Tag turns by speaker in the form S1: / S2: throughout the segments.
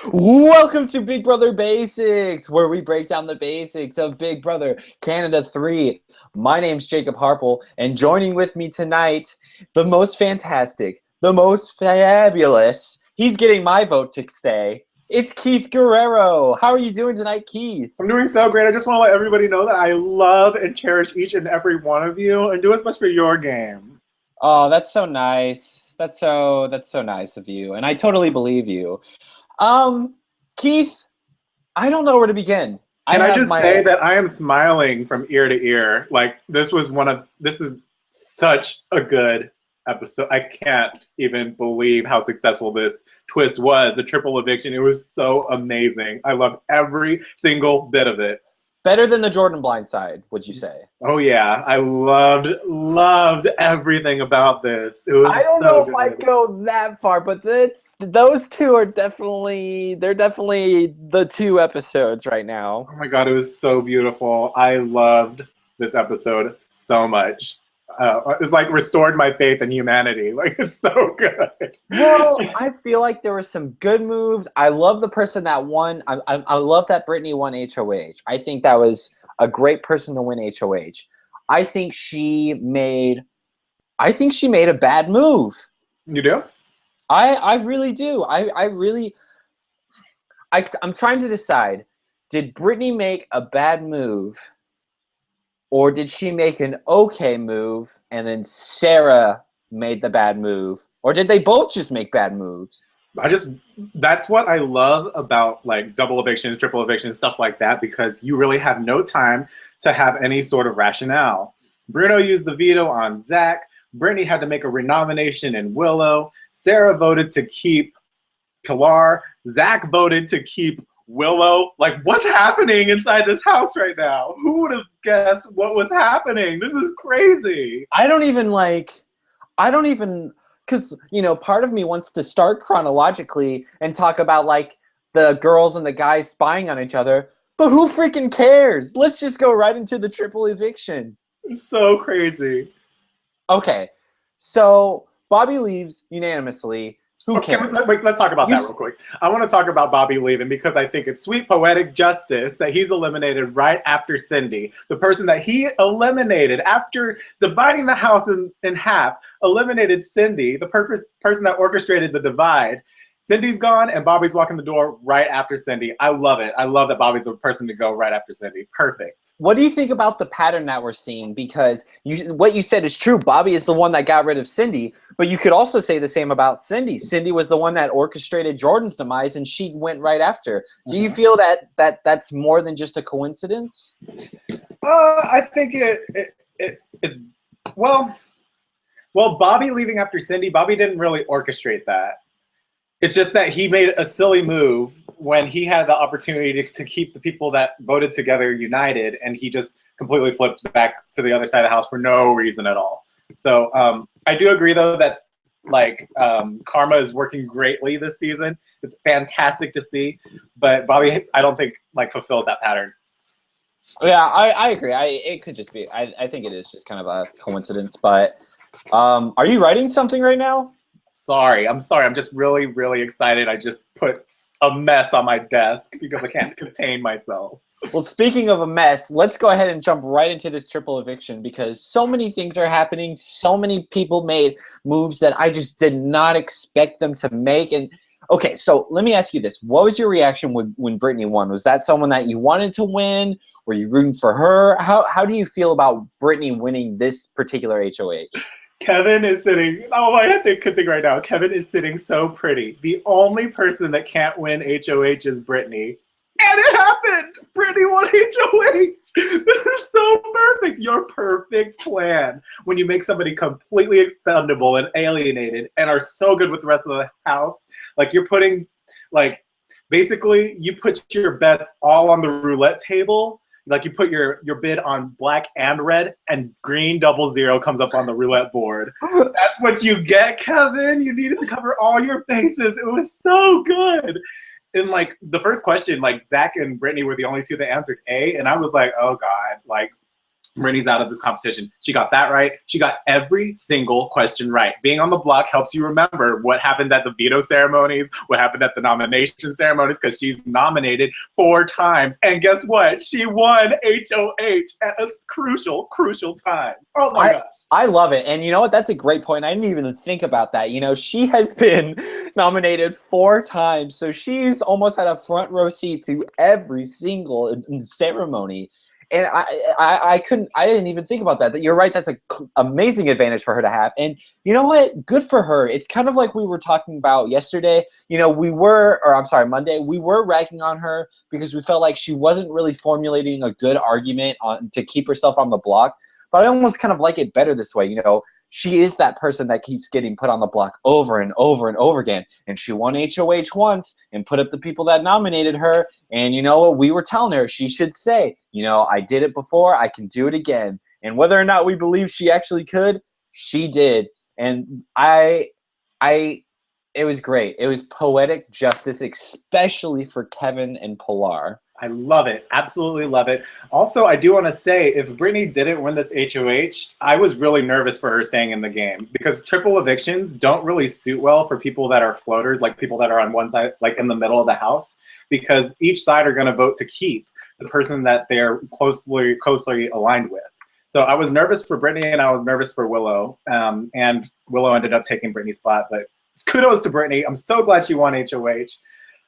S1: Welcome to Big Brother Basics, where we break down the basics of Big Brother Canada 3. My name's Jacob Harple, and joining with me tonight, the most fantastic, the most fabulous, he's getting my vote to stay. It's Keith Guerrero. How are you doing tonight, Keith?
S2: I'm doing so great. I just want to let everybody know that I love and cherish each and every one of you and do as much for your game.
S1: Oh, that's so nice. That's so nice of you, and I totally believe you. Keith, I don't know where to begin.
S2: Can I just say that I am smiling from ear to ear? Like, this is such a good episode. I can't even believe how successful this twist was. The triple eviction. It was so amazing. I loved every single bit of it.
S1: Better than the Jordan Blindside, would you say?
S2: Oh yeah, I loved everything about this. It was
S1: I don't
S2: so
S1: know if
S2: good.
S1: I'd go that far, but those two are definitely the two episodes right now.
S2: Oh my god, it was so beautiful. I loved this episode so much. It's like restored my faith in humanity. Like, it's so good.
S1: Well, I feel like there were some good moves. I love the person that won. I love that Brittany won HOH. I think that was a great person to win HOH. I think she made a bad move.
S2: You do?
S1: I really do. I'm trying to decide, did Brittany make a bad move, or did she make an okay move and then Sarah made the bad move? Or did they both just make bad moves?
S2: That's what I love about like double eviction, triple eviction, stuff like that, because you really have no time to have any sort of rationale. Bruno used the veto on Zach. Brittany had to make a renomination in Willow. Sarah voted to keep Pilar. Zach voted to keep Willow. Like, what's happening inside this house right now? Who would have guessed what was happening? This is crazy.
S1: I don't even, because, part of me wants to start chronologically and talk about, like, the girls and the guys spying on each other, but who freaking cares? Let's just go right into the triple eviction.
S2: It's so crazy.
S1: Okay, so Bobby leaves unanimously. Who cares?
S2: Let's talk about that real quick. I want to talk about Bobby leaving because I think it's sweet poetic justice that he's eliminated right after Cindy. The person that he eliminated after dividing the house in half, eliminated Cindy, the person that orchestrated the divide. Cindy's gone and Bobby's walking the door right after Cindy. I love it. I love that Bobby's the person to go right after Cindy. Perfect.
S1: What do you think about the pattern that we're seeing? Because what you said is true. Bobby is the one that got rid of Cindy, but you could also say the same about Cindy. Cindy was the one that orchestrated Jordan's demise, and she went right after. Do you feel that's more than just a coincidence?
S2: I think it's well, Bobby leaving after Cindy, Bobby didn't really orchestrate that. It's just that he made a silly move when he had the opportunity to keep the people that voted together united, and he just completely flipped back to the other side of the house for no reason at all. So I do agree, though, that karma is working greatly this season. It's fantastic to see, but Bobby, I don't think fulfills that pattern.
S1: Yeah, I agree. It could just be. I think it is just kind of a coincidence. But are you writing something right now?
S2: I'm sorry. I'm just really, really excited. I just put a mess on my desk because I can't contain myself.
S1: Well, speaking of a mess, let's go ahead and jump right into this triple eviction because so many things are happening. So many people made moves that I just did not expect them to make. And okay, so let me ask you this. What was your reaction when Brittany won? Was that someone that you wanted to win? Were you rooting for her? How do you feel about Brittany winning this particular HOH?
S2: Kevin is sitting, oh, I could think right now. Kevin is sitting so pretty. The only person that can't win HOH is Brittany. And it happened! Brittany won HOH! This is so perfect. Your perfect plan. When you make somebody completely expendable and alienated and are so good with the rest of the house, like you're putting, basically you put your bets all on the roulette table. Like you put your bid on black and red, and green 00 comes up on the roulette board. That's what you get, Kevin. You needed to cover all your bases. It was so good. And the first question, Zach and Brittany were the only two that answered A, and I was like, oh God, Brittany's out of this competition. She got that right. She got every single question right. Being on the block helps you remember what happened at the veto ceremonies, what happened at the nomination ceremonies, because she's nominated 4 times. And guess what? She won HOH at a crucial, crucial time. Oh my gosh.
S1: I love it. And you know what? That's a great point. I didn't even think about that. You know, she has been nominated 4 times. So she's almost had a front row seat to every single ceremony. And I didn't even think about that. You're right. That's an amazing advantage for her to have. And you know what? Good for her. It's kind of like we were talking about yesterday. You know, Monday, we were ragging on her because we felt like she wasn't really formulating a good argument to keep herself on the block. But I almost kind of like it better this way. You know, she is that person that keeps getting put on the block over and over and over again. And she won HOH once and put up the people that nominated her. And you know what? We were telling her she should say, you know, I did it before. I can do it again. And whether or not we believe she actually could, she did. And it was great. It was poetic justice, especially for Kevin and Pilar.
S2: I love it. Absolutely love it. Also, I do want to say, if Brittany didn't win this HOH, I was really nervous for her staying in the game because triple evictions don't really suit well for people that are floaters, like people that are on one side, like in the middle of the house, because each side are going to vote to keep the person that they're closely aligned with. So I was nervous for Brittany and I was nervous for Willow, and Willow ended up taking Brittany's spot, but kudos to Brittany. I'm so glad she won HOH.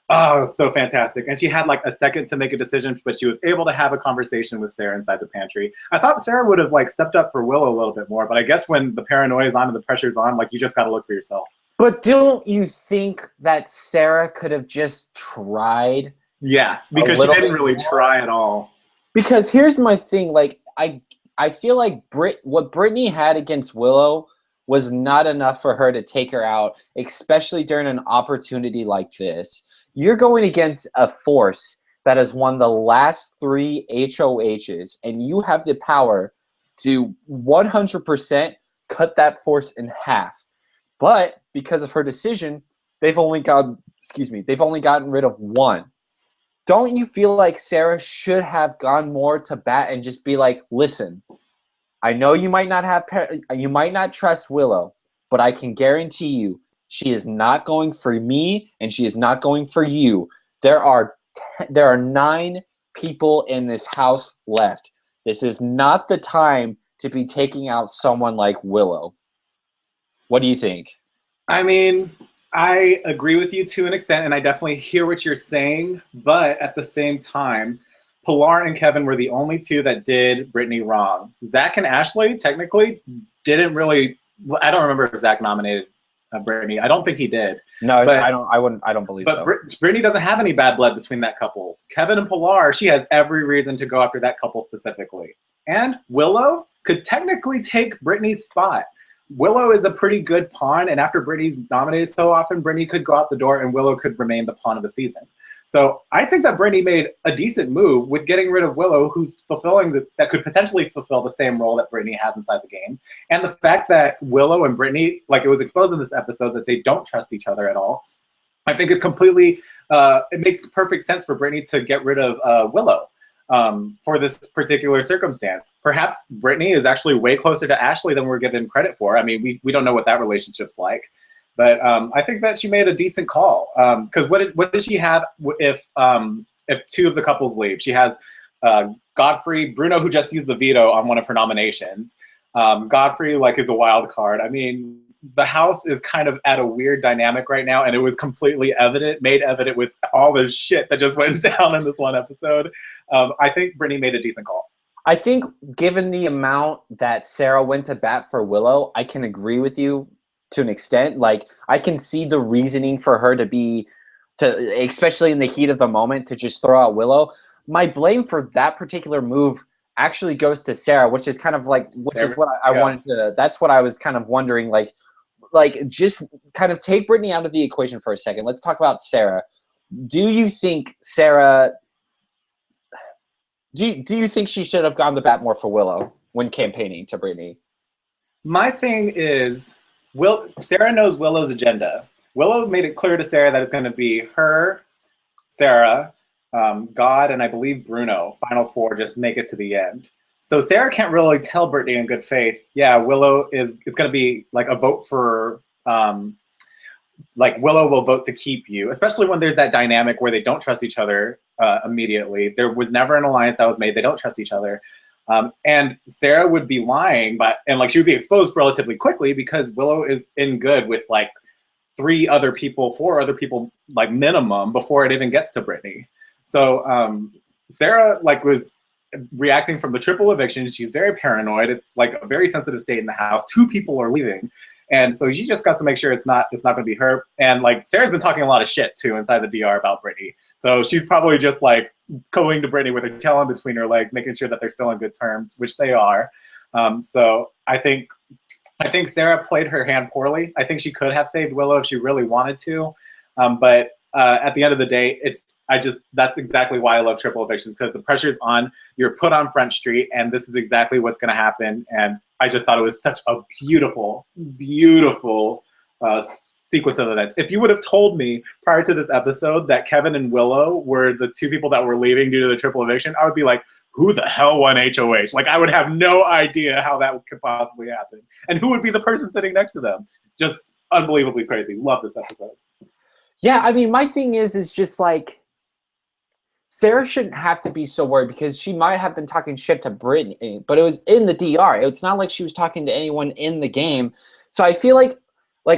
S2: Oh, it was so fantastic. And she had like a second to make a decision, but she was able to have a conversation with Sarah inside the pantry. I thought Sarah would have like stepped up for Willow a little bit more, but I guess when the paranoia is on and the pressure's on, like you just got to look for yourself.
S1: But don't you think that Sarah could have just tried?
S2: Yeah, because she didn't really try at all.
S1: Because here's my thing, like I feel like what Brittany had against Willow was not enough for her to take her out, especially during an opportunity like this. You're going against a force that has won the last 3 HOHs, and you have the power to 100% cut that force in half. But because of her decision, they've only gotten rid of 1. Don't you feel like Sarah should have gone more to bat and just be like, listen, I know you might not trust Willow, but I can guarantee you she is not going for me and she is not going for you. There are 9 people in this house left. This is not the time to be taking out someone like Willow. What do you think?
S2: I mean, I agree with you to an extent, and I definitely hear what you're saying, but at the same time, Pilar and Kevin were the only 2 that did Brittany wrong. Zach and Ashley technically didn't really. I don't remember if Zach nominated Brittany. I don't think he did.
S1: No,
S2: but,
S1: I don't believe so.
S2: But Brittany doesn't have any bad blood between that couple. Kevin and Pilar, she has every reason to go after that couple specifically. And Willow could technically take Brittany's spot. Willow is a pretty good pawn, and after Brittany's nominated so often, Brittany could go out the door and Willow could remain the pawn of the season. So I think that Brittany made a decent move with getting rid of Willow, who's that could potentially fulfill the same role that Brittany has inside the game. And the fact that Willow and Brittany, like it was exposed in this episode, that they don't trust each other at all, I think it's completely, it makes perfect sense for Brittany to get rid of Willow for this particular circumstance. Perhaps Brittany is actually way closer to Ashley than we're given credit for. I mean, we don't know what that relationship's like. But I think that she made a decent call. Because what does she have if 2 of the couples leave? She has Godfrey, Bruno, who just used the veto on one of her nominations. Godfrey, like, is a wild card. I mean, the house is kind of at a weird dynamic right now, and it was completely made evident with all the shit that just went down in this one episode. I think Brittany made a decent call.
S1: I think given the amount that Sarah went to bat for Willow, I can agree with you to an extent. Like, I can see the reasoning for her to especially in the heat of the moment, to just throw out Willow. My blame for that particular move actually goes to Sarah, which is kind of like, that's what I was kind of wondering, like just kind of take Brittany out of the equation for a second. Let's talk about Sarah. Do you think Sarah, do you think she should have gone to bat more for Willow when campaigning to Brittany?
S2: My thing is, Sarah knows Willow's agenda. Willow made it clear to Sarah that it's going to be her, Sarah, God, and I believe Bruno, final 4, just make it to the end. So Sarah can't really tell Brittany in good faith. Yeah, Willow is. It's going to be like a vote for. Like Willow will vote to keep you, especially when there's that dynamic where they don't trust each other immediately. There was never an alliance that was made. They don't trust each other. And Sarah would be lying, and like she would be exposed relatively quickly because Willow is in good with like 4 other people, like minimum, before it even gets to Brittany. So Sarah like was reacting from the triple eviction. She's very paranoid. It's like a very sensitive state in the house. 2 people are leaving. And so she just got to make sure it's not going to be her. And like Sarah's been talking a lot of shit too inside the DR about Brittany. So she's probably just like going to Brittany with her tail in between her legs, making sure that they're still on good terms, which they are. So I think Sarah played her hand poorly. I think she could have saved Willow if she really wanted to. But at the end of the day, that's exactly why I love triple evictions, because the pressure's on. You're put on Front Street, and this is exactly what's going to happen. And I just thought it was such a beautiful, beautiful sequence of events. If you would have told me prior to this episode that Kevin and Willow were the 2 people that were leaving due to the triple eviction, I would be like, who the hell won HOH? Like, I would have no idea how that could possibly happen. And who would be the person sitting next to them? Just unbelievably crazy. Love this episode.
S1: Yeah, I mean, my thing is just like, Sarah shouldn't have to be so worried because she might have been talking shit to Brittany, but it was in the DR. It's not like she was talking to anyone in the game. So I feel like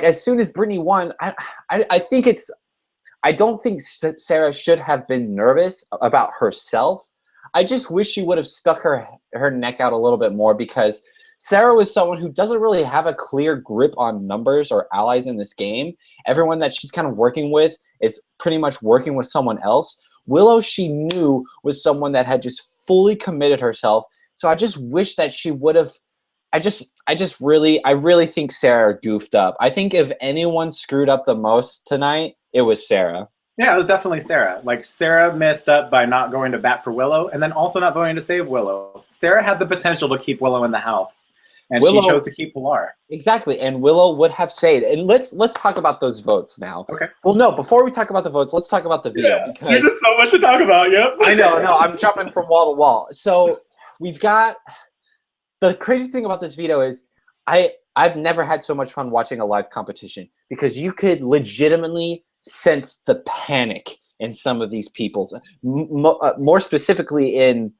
S1: as soon as Brittany won, I think I don't think Sarah should have been nervous about herself. I just wish she would have stuck her neck out a little bit more, because Sarah was someone who doesn't really have a clear grip on numbers or allies in this game. Everyone that she's kind of working with is pretty much working with someone else. Willow, she knew, was someone that had just fully committed herself. So I just wish that she would have. I really think Sarah goofed up. I think if anyone screwed up the most tonight, it was Sarah.
S2: Yeah, it was definitely Sarah. Like, Sarah messed up by not going to bat for Willow, and then also not going to save Willow. Sarah had the potential to keep Willow in the house, and she chose to keep Pilar.
S1: Exactly, and Willow would have saved. And let's talk about those votes now.
S2: Okay.
S1: Well, no, before we talk about the votes, let's talk about the video.
S2: Yeah, because there's just so much to talk about. Yep.
S1: I know. No, I'm jumping from wall to wall. So we've got the crazy thing about this video is I've never had so much fun watching a live competition, because you could legitimately sense the panic in some of these people's, more specifically in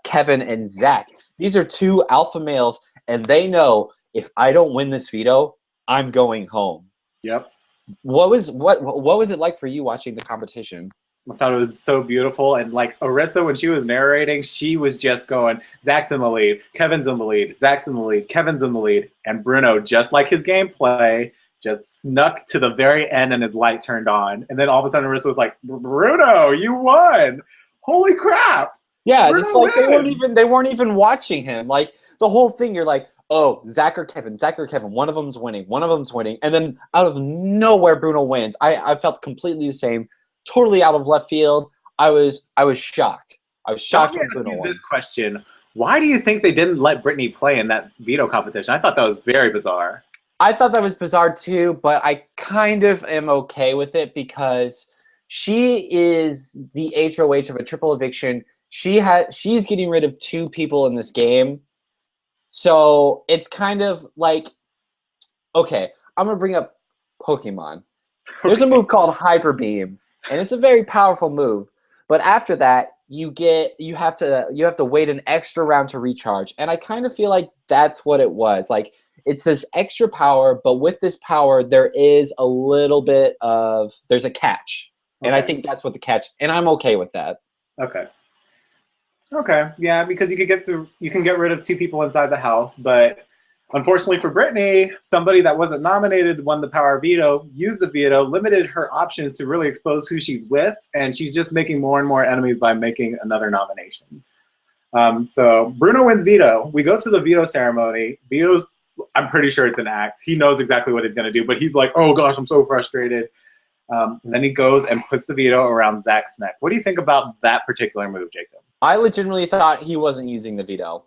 S1: Kevin and Zach. These are 2 alpha males, and they know, if I don't win this veto, I'm going home.
S2: Yep.
S1: What was it like for you watching the competition?
S2: I thought it was so beautiful. And like Arissa, when she was narrating, she was just going, Zach's in the lead, Kevin's in the lead, Zach's in the lead, Kevin's in the lead. And Bruno, just like his gameplay, just snuck to the very end and his light turned on. And then all of a sudden Arissa was like, Bruno, you won. Holy crap.
S1: Yeah,
S2: Bruno
S1: it's like
S2: wins.
S1: they weren't even watching him. Like, the whole thing, you're like, oh, Zach or Kevin, one of them's winning. And then out of nowhere, Bruno wins. I felt completely the same. Totally out of left field. I was shocked. I was shocked when Bruno won.
S2: This question: why do you think they didn't let Brittany play in that veto competition? I thought that was very bizarre.
S1: I thought that was bizarre too, but I kind of am okay with it, because she is the HOH of a triple eviction. She's getting rid of 2 people in this game, so it's kind of like, okay, I'm gonna bring up Pokemon. There's a move called Hyper Beam. And it's a very powerful move, but after that, you have to wait an extra round to recharge. And I kind of feel like that's what it was. Like, it's this extra power, but with this power, there is a little bit of there's a catch, and I think that's what the catch. And I'm okay with that.
S2: Okay. Okay. Yeah, because you can get rid of 2 people inside the house, but unfortunately for Brittany, somebody that wasn't nominated won the power veto, used the veto, limited her options to really expose who she's with, and she's just making more and more enemies by making another nomination. So Bruno wins veto. We go to the veto ceremony. Veto's, I'm pretty sure it's an act. He knows exactly what he's going to do, but he's like, oh gosh, I'm so frustrated. And then he goes and puts the veto around Zach's neck. What do you think about that particular move, Jacob?
S1: I legitimately thought he wasn't using the veto.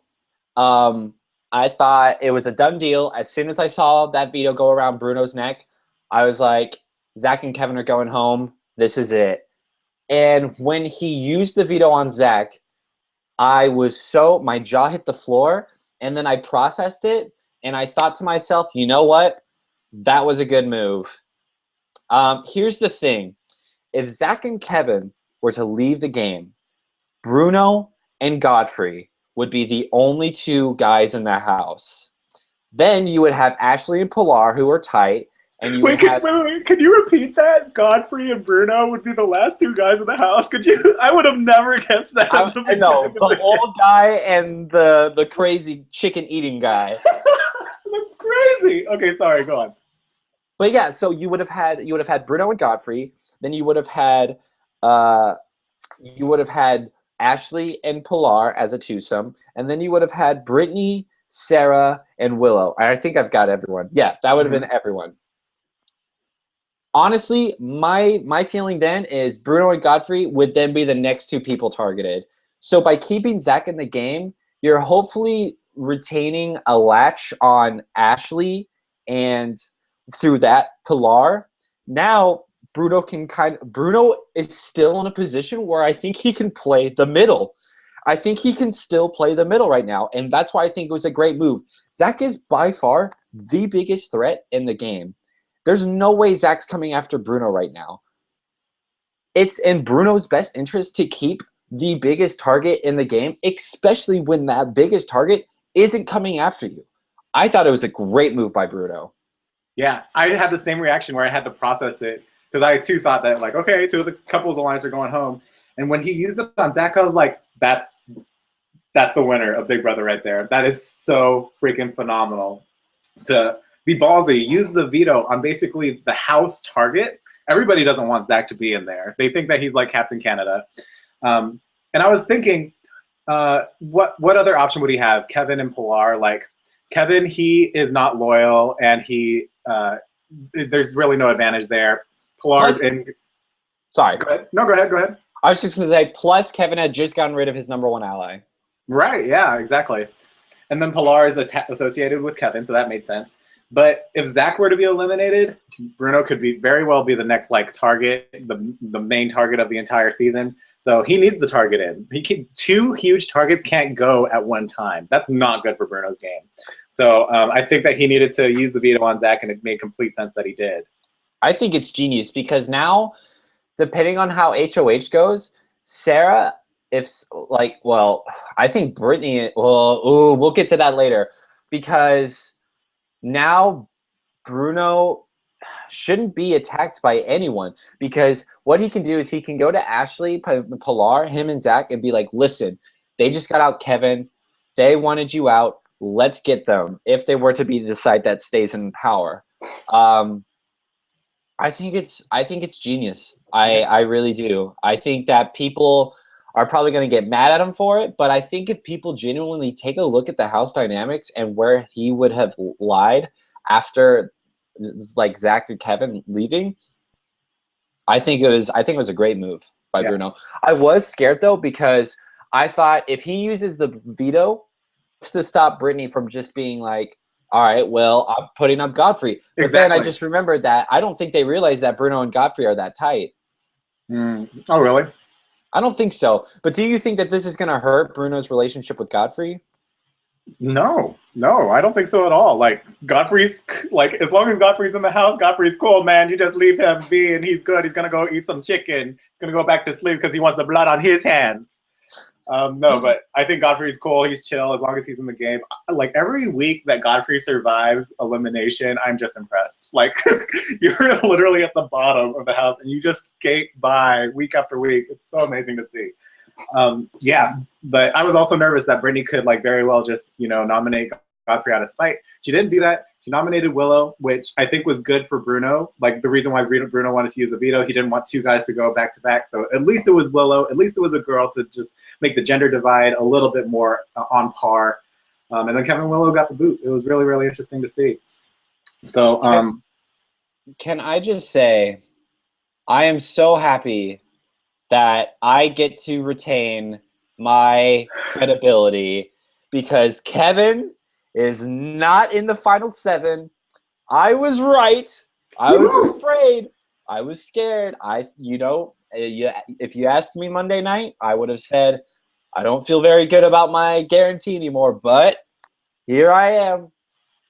S1: I thought it was a done deal. As soon as I saw that veto go around Bruno's neck, I was like, Zach and Kevin are going home. This is it. And when he used the veto on Zach, my jaw hit the floor, and then I processed it, and I thought to myself, you know what? That was a good move. Here's the thing. If Zach and Kevin were to leave the game, Bruno and Godfrey would be the only two guys in the house. Then you would have Ashley and Pilar, who are tight, and you would have...
S2: Wait. Can you repeat that? Godfrey and Bruno would be the last two guys in the house. Could you? I would have never guessed that.
S1: I know, the old guy and the crazy chicken eating guy.
S2: That's crazy. Okay, sorry, go on.
S1: But yeah, so you would have had Bruno and Godfrey. Then you would have had Ashley and Pilar as a twosome, and then you would have had Brittany, Sarah, and Willow. I think I've got everyone. Yeah, that would have been everyone. Honestly, my feeling then is Bruno and Godfrey would then be the next two people targeted. So by keeping Zach in the game, you're hopefully retaining a latch on Ashley, and through that, Pilar. Now Bruno is still in a position where I think he can play the middle. I think he can still play the middle right now, and that's why I think it was a great move. Zach is by far the biggest threat in the game. There's no way Zach's coming after Bruno right now. It's in Bruno's best interest to keep the biggest target in the game, especially when that biggest target isn't coming after you. I thought it was a great move by Bruno.
S2: Yeah, I had the same reaction where I had to process it, because I too thought that, like, okay, two of the couples alliance are going home. And when he used it on Zach, I was like, that's the winner of Big Brother right there. That is so freaking phenomenal. To be ballsy, use the veto on basically the house target. Everybody doesn't want Zach to be in there. They think that he's like Captain Canada. And I was thinking, what other option would he have? Kevin and Pilar. Like, Kevin, he is not loyal, and there's really no advantage there. Pilar's in.
S1: Sorry.
S2: Go ahead. No, go ahead.
S1: I was just going to say, plus Kevin had just gotten rid of his number one ally.
S2: Right, yeah, exactly. And then Pilar is associated with Kevin, so that made sense. But if Zach were to be eliminated, Bruno could very well be the next target, the main target of the entire season. So he needs the target in. Two huge targets can't go at one time. That's not good for Bruno's game. So I think that he needed to use the veto on Zach, and it made complete sense that he did.
S1: I think it's genius because now, depending on how HOH goes, Sarah, I think Brittany, we'll get to that later, because now Bruno shouldn't be attacked by anyone, because what he can do is he can go to Ashley, Pilar, him and Zach, and be like, listen, they just got out Kevin. They wanted you out. Let's get them if they were to be the side that stays in power. I think it's genius. I really do. I think that people are probably going to get mad at him for it, but I think if people genuinely take a look at the house dynamics and where he would have lied after Zach and Kevin leaving, I think it was a great move by Bruno. I was scared though, because I thought if he uses the veto to stop Brittany from just being like, all right, well, I'm putting up Godfrey. But then I just remembered that I don't think they realized that Bruno and Godfrey are that tight.
S2: Oh, really?
S1: I don't think so. But do you think that this is going to hurt Bruno's relationship with Godfrey?
S2: No, I don't think so at all. Godfrey's, as long as Godfrey's in the house, Godfrey's cool, man. You just leave him be, and he's good. He's going to go eat some chicken. He's going to go back to sleep because he wants the blood on his hands. No, but I think Godfrey's cool. He's chill as long as he's in the game. Every week that Godfrey survives elimination, I'm just impressed. You're literally at the bottom of the house and you just skate by week after week. It's so amazing to see. Yeah, but I was also nervous that Brittany could very well just, nominate Godfrey out of spite. She didn't do that. She nominated Willow, which I think was good for Bruno. The reason why Bruno wanted to use the veto, he didn't want two guys to go back to back. So at least it was Willow. At least it was a girl to just make the gender divide a little bit more on par. And then Kevin Willow got the boot. It was really, really interesting to see. So
S1: can I just say, I am so happy that I get to retain my credibility, because Kevin is not in the final 7. I was right. I was afraid. I was scared. If you asked me Monday night, I would have said I don't feel very good about my guarantee anymore, but here I am,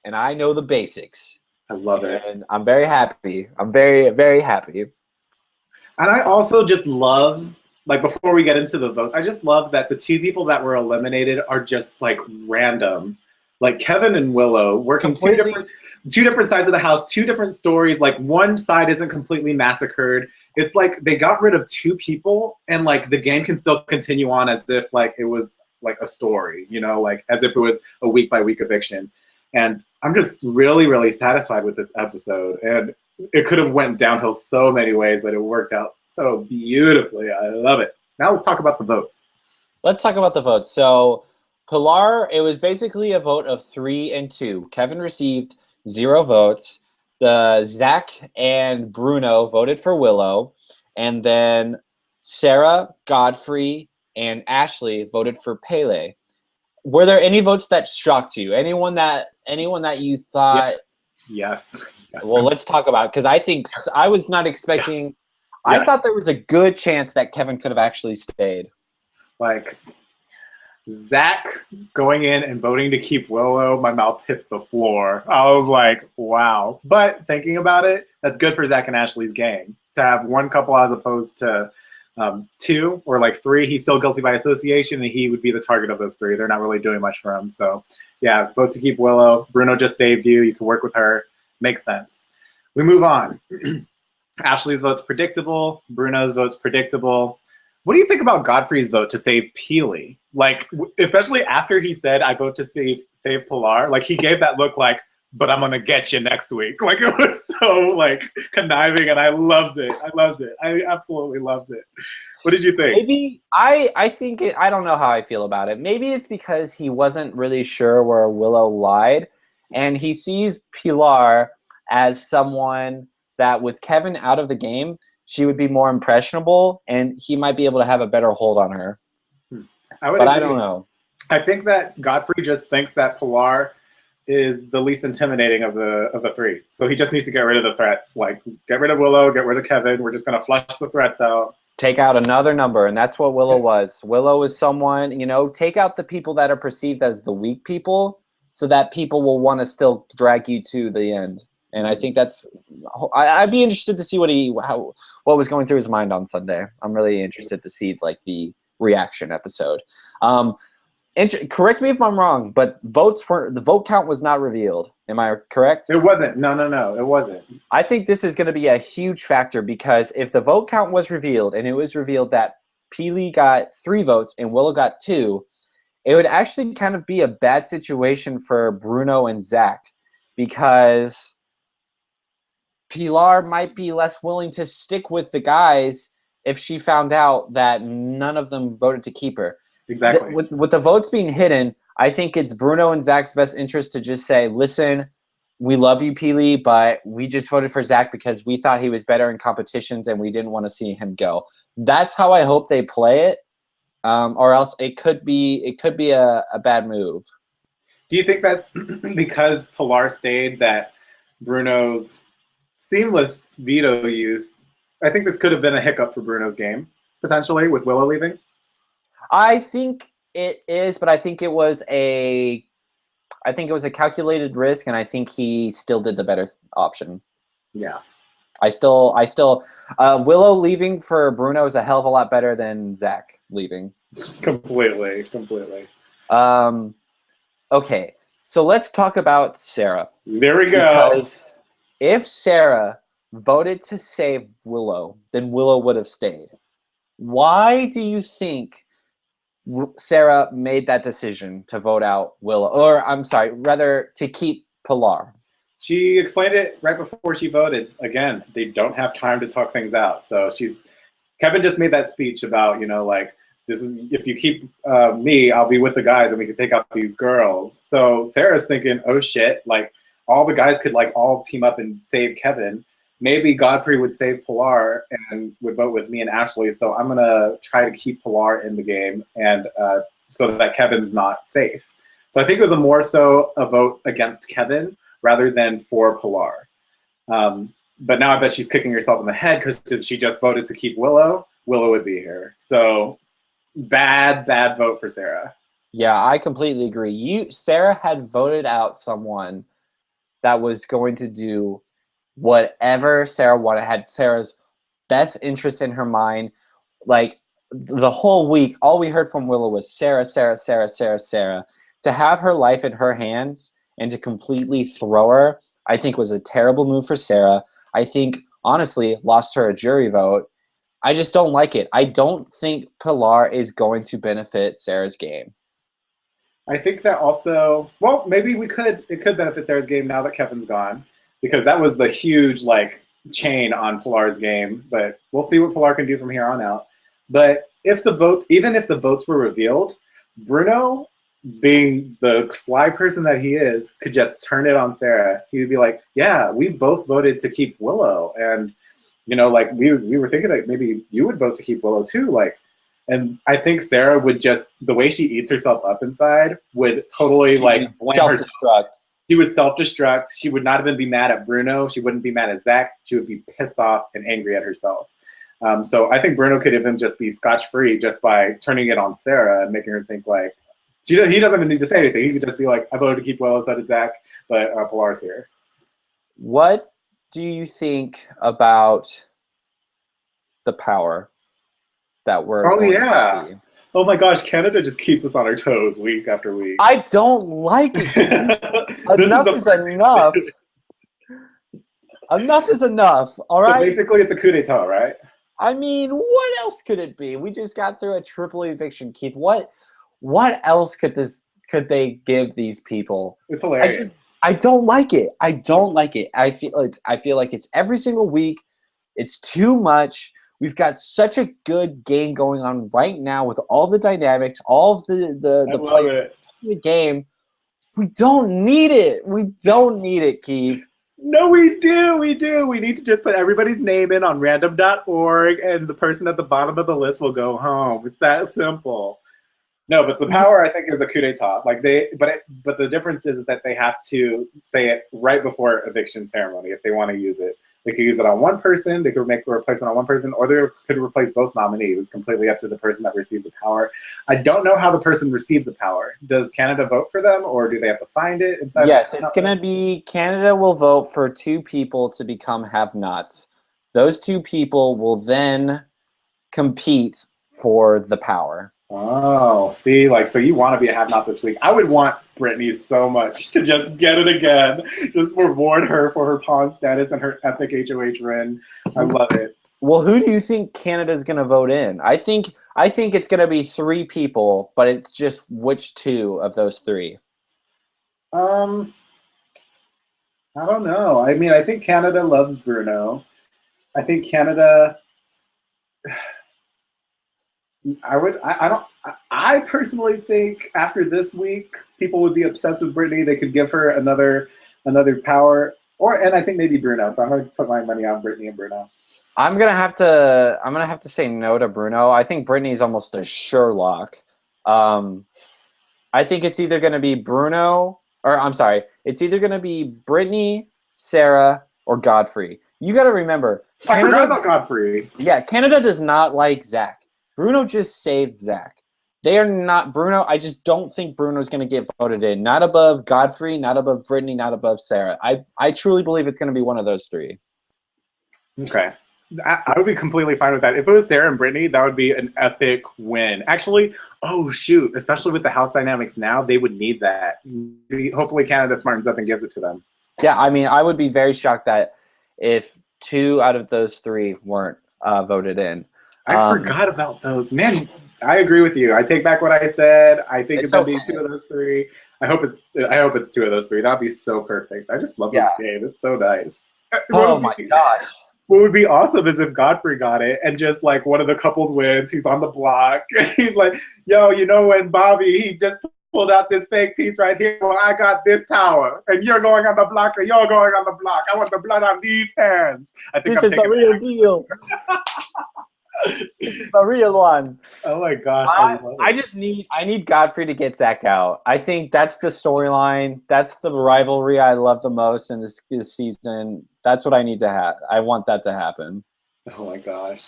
S1: and I know the basics.
S2: I love it.
S1: And I'm very happy. I'm very, very happy.
S2: And I also just love, like, before we get into the votes, I just love that the two people that were eliminated are just like random. Like Kevin and Willow working two different sides of the house, two different stories. Like one side isn't completely massacred. It's like they got rid of two people and like the game can still continue on as if like it was like a story, you know, like as if it was a week by week eviction. And I'm just really, really satisfied with this episode. And it could have went downhill so many ways, but it worked out so beautifully. I love it. Now let's talk about the votes.
S1: Let's talk about the votes. So Pilar, it was basically a vote of 3 and 2. Kevin received 0 votes. Zach and Bruno voted for Willow. And then Sarah, Godfrey, and Ashley voted for Pele. Were there any votes that shocked you? Anyone that you thought...
S2: Yes.
S1: Well, let's talk about it, because I think I was not expecting...
S2: Yes.
S1: I thought there was a good chance that Kevin could have actually stayed.
S2: Like, Zach going in and voting to keep Willow, my mouth hit the floor. I was like, wow. But thinking about it, that's good for Zach and Ashley's game. To have one couple as opposed to 2 or like 3, he's still guilty by association, and he would be the target of those 3. They're not really doing much for him. So, yeah, vote to keep Willow. Bruno just saved you. You can work with her. Makes sense. We move on. Ashley's vote's predictable. Bruno's vote's predictable. What do you think about Godfrey's vote to save Peely? Like, especially after he said, I vote to save Pilar. Like, he gave that look like, but I'm going to get you next week. Like, it was so, like, conniving, and I loved it. I loved it. I absolutely loved it. What did you think?
S1: Maybe, I think, I don't know how I feel about it. Maybe it's because he wasn't really sure where Willow lied, and he sees Pilar as someone that, with Kevin out of the game, she would be more impressionable, and he might be able to have a better hold on her. But I don't know.
S2: I think that Godfrey just thinks that Pilar is the least intimidating of the 3. So he just needs to get rid of the threats. Like, get rid of Willow, get rid of Kevin. We're just going to flush the threats out.
S1: Take out another number, and that's what Willow was. Willow is someone, you know, take out the people that are perceived as the weak people so that people will want to still drag you to the end. And I think that's I'd be interested to see what was going through his mind on Sunday. I'm really interested to see like the reaction episode. Correct me if I'm wrong, but the vote count was not revealed. Am I correct?
S2: It wasn't. No, it wasn't.
S1: I think this is going to be a huge factor, because if the vote count was revealed and it was revealed that Peely got 3 votes and Willow got 2, it would actually kind of be a bad situation for Bruno and Zach, because Pilar might be less willing to stick with the guys if she found out that none of them voted to keep her.
S2: Exactly.
S1: With the votes being hidden, I think it's Bruno and Zach's best interest to just say, listen, we love you, Peely, but we just voted for Zach because we thought he was better in competitions and we didn't want to see him go. That's how I hope they play it, or else it could be a bad move.
S2: Do you think that because Pilar stayed, that Bruno's seamless veto use, I think this could have been a hiccup for Bruno's game, potentially, with Willow leaving?
S1: I think it is, but I think it was a calculated risk, and I think he still did the better option.
S2: Yeah.
S1: I still Willow leaving for Bruno is a hell of a lot better than Zach leaving.
S2: Completely.
S1: Okay, so let's talk about Sarah.
S2: There we go.
S1: Because if Sarah voted to save Willow, then Willow would have stayed. Why do you think Sarah made that decision to vote out Willow? Or, I'm sorry, rather to keep Pilar?
S2: She explained it right before she voted. Again, they don't have time to talk things out. So Kevin just made that speech about, you know, like, this is, if you keep me, I'll be with the guys and we can take out these girls. So Sarah's thinking, oh shit, like, all the guys could like all team up and save Kevin. Maybe Godfrey would save Pilar and would vote with me and Ashley. So I'm gonna try to keep Pilar in the game, and so that Kevin's not safe. So I think it was more so a vote against Kevin rather than for Pilar. But now I bet she's kicking herself in the head, because if she just voted to keep Willow, Willow would be here. So Bad vote for Sarah.
S1: Yeah, I completely agree. Sarah had voted out someone that was going to do whatever Sarah wanted, had Sarah's best interest in her mind. Like the whole week, all we heard from Willow was Sarah, Sarah, Sarah, Sarah, Sarah. To have her life in her hands and to completely throw her, I think was a terrible move for Sarah. I think, honestly, lost her a jury vote. I just don't like it. I don't think Pilar is going to benefit Sarah's game.
S2: I think that also, well, maybe it could benefit Sarah's game now that Kevin's gone, because that was the huge, like, chain on Pilar's game, but we'll see what Pilar can do from here on out. But even if the votes were revealed, Bruno, being the sly person that he is, could just turn it on Sarah. He would be like, yeah, we both voted to keep Willow, and, like, we were thinking that maybe you would vote to keep Willow too, like. And I think Sarah would just, the way she eats herself up inside, would totally like blame herself. She would self-destruct. She would not even be mad at Bruno. She wouldn't be mad at Zach. She would be pissed off and angry at herself. So I think Bruno could even just be scotch-free just by turning it on Sarah and making her think like, he doesn't even need to say anything. He could just be like, I voted to keep Willow, so did Zach, but Pilar's here.
S1: What do you think about the power that we're going to see?
S2: Oh my gosh, Canada just keeps us on our toes week after week.
S1: I don't like it. Enough is enough. Enough is enough. All right.
S2: So basically, it's a coup d'etat, right?
S1: I mean, what else could it be? We just got through a triple eviction, Keith. What else could they give these people?
S2: It's hilarious.
S1: I don't like it. I don't like it. I feel like it's every single week. It's too much. We've got such a good game going on right now with all the dynamics, all of the players in the game. We don't need it. We don't need it, Keith.
S2: No, we do. We do. We need to just put everybody's name in on random.org, and the person at the bottom of the list will go home. It's that simple. No, but the power, I think, is a coup d'etat. Like but the difference is that they have to say it right before eviction ceremony if they want to use it. They could use it on one person, they could make a replacement on one person, or they could replace both nominees. It's completely up to the person that receives the power. I don't know how the person receives the power. Does Canada vote for them, or do they have to find it inside?
S1: Yes, it's going to be Canada will vote for 2 people to become have-nots. Those 2 people will then compete for the power.
S2: Oh, see, like, so you want to be a have-not this week. I would want Brittany so much to just get it again. Just reward her for her pawn status and her epic HOH win. I love it.
S1: Well, who do you think Canada's going to vote in? I think it's going to be 3 people, but it's just which 2 of those 3?
S2: I don't know. I mean, I think Canada loves Bruno. I think Canada... I personally think after this week, people would be obsessed with Brittany. They could give her another power, and I think maybe Bruno. So I'm gonna put my money on Brittany and Bruno.
S1: I'm gonna have to say no to Bruno. I think Brittany's almost a sure lock. I think it's either gonna be it's either gonna be Brittany, Sarah, or Godfrey. You got to remember,
S2: I forgot about Godfrey.
S1: Yeah, Canada does not like Zach. Bruno just saved Zach. They are not Bruno. I just don't think Bruno's going to get voted in. Not above Godfrey, not above Brittany, not above Sarah. I truly believe it's going to be one of those 3.
S2: Okay. I would be completely fine with that. If it was Sarah and Brittany, that would be an epic win. Actually, oh shoot, especially with the house dynamics now, they would need that. Hopefully Canada smartens up and gives it to them.
S1: Yeah, I mean, I would be very shocked that if 2 out of those 3 weren't voted in.
S2: I forgot about those. Man, I agree with you. I take back what I said. I think it's gonna be 2 of those 3. I hope it's 2 of those 3. That'd be so perfect. I just love this game. It's so nice.
S1: Oh my gosh.
S2: What would be awesome is if Godfrey got it and just like one of the couples wins, he's on the block. He's like, yo, when Bobby, he just pulled out this fake piece right here. Well, I got this power, and you're going on the block, or you're going on the block. I want the blood on these hands. I think
S1: this is the real deal. The real one.
S2: Oh my gosh!
S1: I need Godfrey to get Zach out. I think that's the storyline. That's the rivalry I love the most in this season. That's what I need to have. I want that to happen.
S2: Oh my gosh!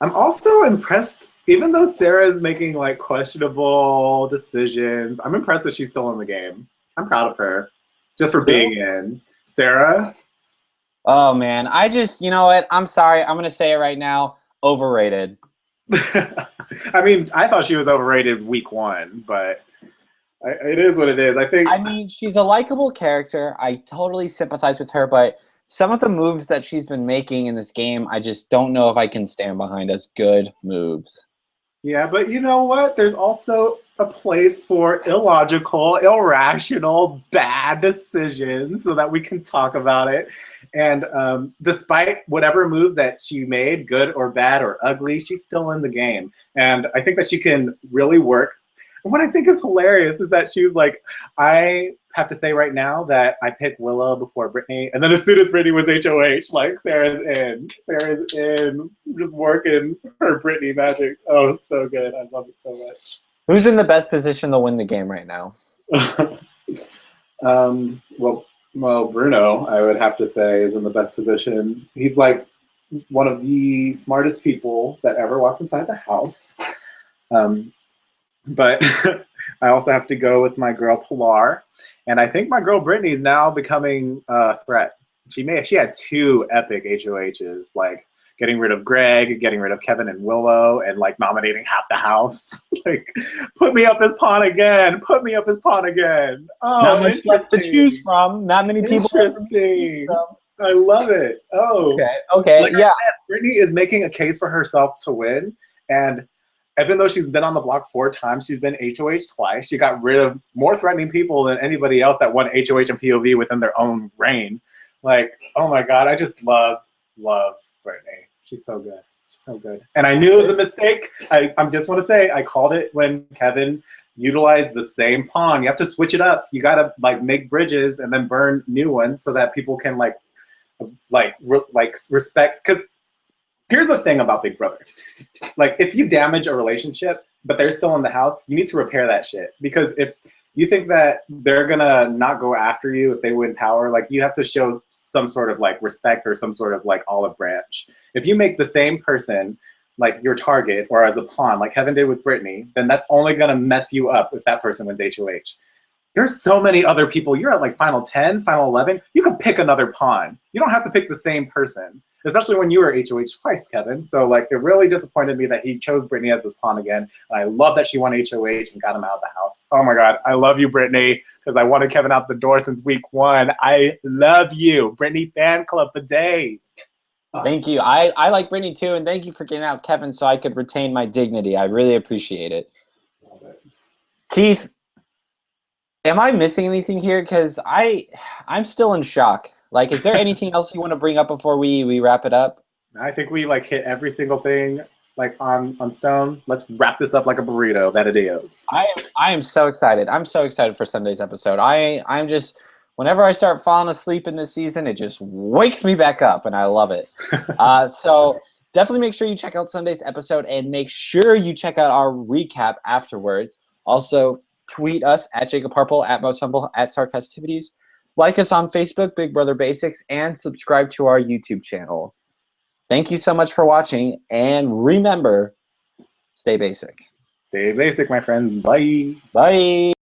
S2: I'm also impressed Even though Sarah's making like questionable decisions, I'm impressed that she's still in the game. I'm proud of her just for being in. Sarah?
S1: Oh man, I just, you know what? I'm sorry. I'm gonna say it right now. Overrated.
S2: I mean, I thought she was overrated week 1, but it is what it is. I think.
S1: I mean, she's a likable character. I totally sympathize with her, but some of the moves that she's been making in this game, I just don't know if I can stand behind as good moves.
S2: Yeah, but you know what? There's also a place for illogical, irrational, bad decisions so that we can talk about it. And despite whatever moves that she made, good or bad or ugly, she's still in the game. And I think that she can really work. And what I think is hilarious is that she was like, I have to say right now that I picked Willow before Brittany. And then as soon as Brittany was HOH, like Sarah's in. Sarah's in, just working her Brittany magic. Oh, so good. I love it so much.
S1: Who's in the best position to win the game right now?
S2: Well, Bruno, I would have to say, is in the best position. He's like one of the smartest people that ever walked inside the house. But I also have to go with my girl Pilar, and I think my girl Brittany is now becoming a threat. She had 2 epic HOHs, like getting rid of Greg, getting rid of Kevin and Willow, and like nominating half the house. Like, put me up as pawn again. Put me up as pawn again. Oh,
S1: not much left to choose from. Not many people.
S2: Interesting. I love it. Oh,
S1: okay,
S2: like
S1: yeah.
S2: I said, Brittany is making a case for herself to win, and even though she's been on the block 4 times, she's been HOH twice. She got rid of more threatening people than anybody else that won HOH and POV within their own reign. Like, oh my God, I just love Brittany. She's so good. She's so good. And I knew it was a mistake. I just want to say, I called it when Kevin utilized the same pawn. You have to switch it up. You got to like make bridges and then burn new ones so that people can respect. Because here's the thing about Big Brother. Like, if you damage a relationship, but they're still in the house, you need to repair that shit. Because if you think that they're gonna not go after you if they win power, like, you have to show some sort of like respect or some sort of like olive branch. If you make the same person like your target or as a pawn, like Kevin did with Brittany, then that's only gonna mess you up if that person wins HOH. There's so many other people. You're at like final 10, final 11. You could pick another pawn. You don't have to pick the same person, especially when you were HOH twice, Kevin. So like, it really disappointed me that he chose Brittany as this pawn again. And I love that she won HOH and got him out of the house. Oh my God, I love you, Brittany, because I wanted Kevin out the door since week 1. I love you. Brittany fan club for days.
S1: Thank you. I like Brittany too, and thank you for getting out Kevin so I could retain my dignity. I really appreciate it.
S2: Love it.
S1: Keith, am I missing anything here? Because I'm still in shock. Like, is there anything else you want to bring up before we wrap it up?
S2: I think we like hit every single thing like on stone. Let's wrap this up like a burrito that it is.
S1: I am so excited. I'm so excited for Sunday's episode. I'm just, whenever I start falling asleep in this season, it just wakes me back up, and I love it. So definitely make sure you check out Sunday's episode, and make sure you check out our recap afterwards. Also, tweet us at Jacob Harple, at Most Humble, at Sarcastivities. Like us on Facebook, Big Brother Basics, and subscribe to our YouTube channel. Thank you so much for watching, and remember, stay basic.
S2: Stay basic, my friends. Bye.
S1: Bye.